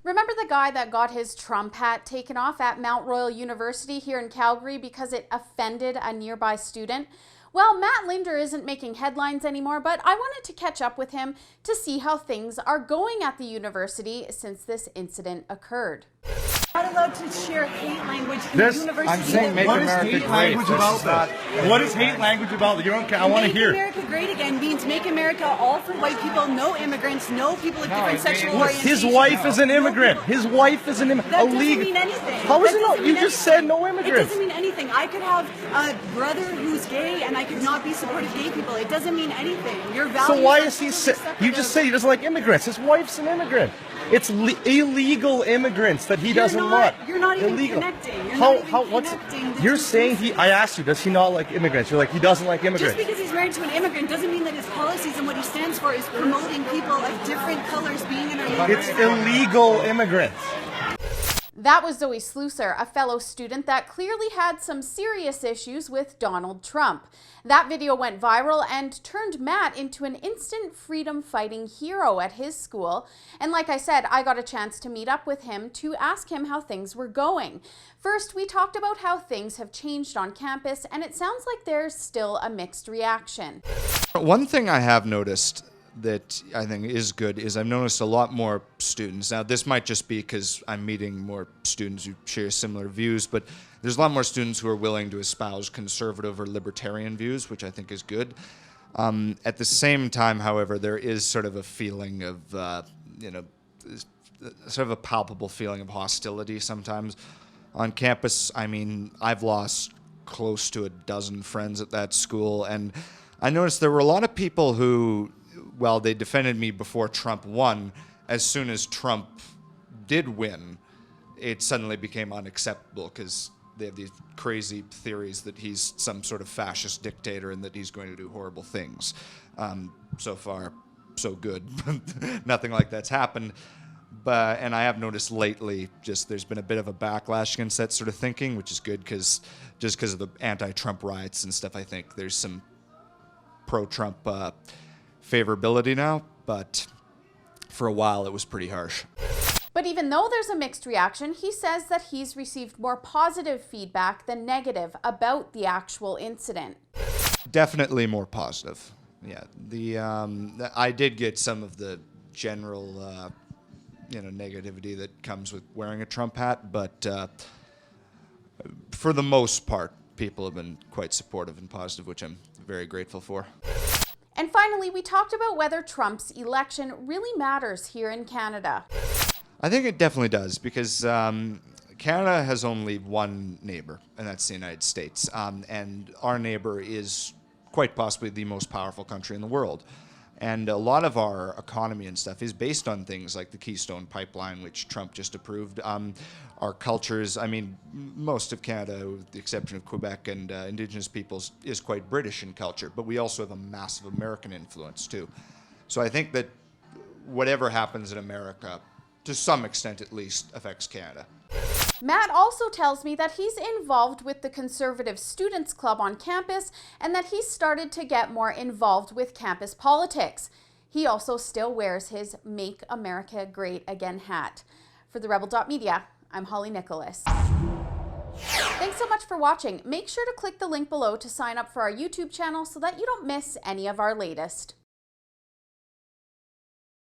Remember the guy that got his Trump hat taken off at Mount Royal University here in Calgary because it offended a nearby student? Well, Matt Linder isn't making headlines anymore, but I wanted to catch up with him to see how things are going at the university since this incident occurred. Not allowed to share hate language in the university. I'm saying make America great. What is hate language about? I want to hear. Make America great again means make America all for white people, no immigrants, no people with different sexual orientations. His wife is an immigrant. His wife is an immigrant. That doesn't mean anything. How is it not? You just said no immigrants. It doesn't mean anything. I could have a brother who's gay and I could not be supportive of gay people. It doesn't mean anything. Your values. So why is he? You just say he doesn't like immigrants. His wife's an immigrant. It's illegal immigrants that he doesn't want. You're not even illegal. connecting. You're saying I asked you, does he not like immigrants? You're like, he doesn't like immigrants. Just because he's married to an immigrant doesn't mean that his policies and what he stands for is promoting people of different colors being in our university. It's illegal immigrants. That was Zoe Slusser, a fellow student that clearly had some serious issues with Donald Trump. That video went viral and turned Matt into an instant freedom-fighting hero at his school. And like I said, I got a chance to meet up with him to ask him how things were going. First, we talked about how things have changed on campus, and it sounds like there's still a mixed reaction. One thing I have noticed that I think is good is I've noticed a lot more students. Now, this might just be because I'm meeting more students who share similar views, but there's a lot more students who are willing to espouse conservative or libertarian views, which I think is good. At the same time, however, there is sort of a feeling of, sort of a palpable feeling of hostility sometimes on campus. I mean, I've lost close to a dozen friends at that school, and I noticed there were a lot of people who, well, they defended me before Trump won. As soon as Trump did win, it suddenly became unacceptable because they have these crazy theories that he's some sort of fascist dictator and that he's going to do horrible things. So far, so good. Nothing like that's happened. And I have noticed lately just there's been a bit of a backlash against that sort of thinking, which is good because of the anti-Trump riots and stuff, I think there's some pro-Trump favorability now, but for a while it was pretty harsh. But even though there's a mixed reaction, he says that he's received more positive feedback than negative about the actual incident. Definitely more positive. Yeah, I did get some of the general, negativity that comes with wearing a Trump hat, but for the most part, people have been quite supportive and positive, which I'm very grateful for. And finally, we talked about whether Trump's election really matters here in Canada. I think it definitely does because Canada has only one neighbor, and that's the United States. And our neighbor is quite possibly the most powerful country in the world. And a lot of our economy and stuff is based on things like the Keystone Pipeline, which Trump just approved. Our cultures, I mean, most of Canada, with the exception of Quebec and Indigenous peoples, is quite British in culture. But we also have a massive American influence, too. So I think that whatever happens in America, to some extent at least, affects Canada. Matt also tells me that he's involved with the Conservative Students Club on campus and that he's started to get more involved with campus politics. He also still wears his Make America Great Again hat. For the Rebel.media, I'm Holly Nicholas. Thanks so much for watching. Make sure to click the link below to sign up for our YouTube channel so that you don't miss any of our latest.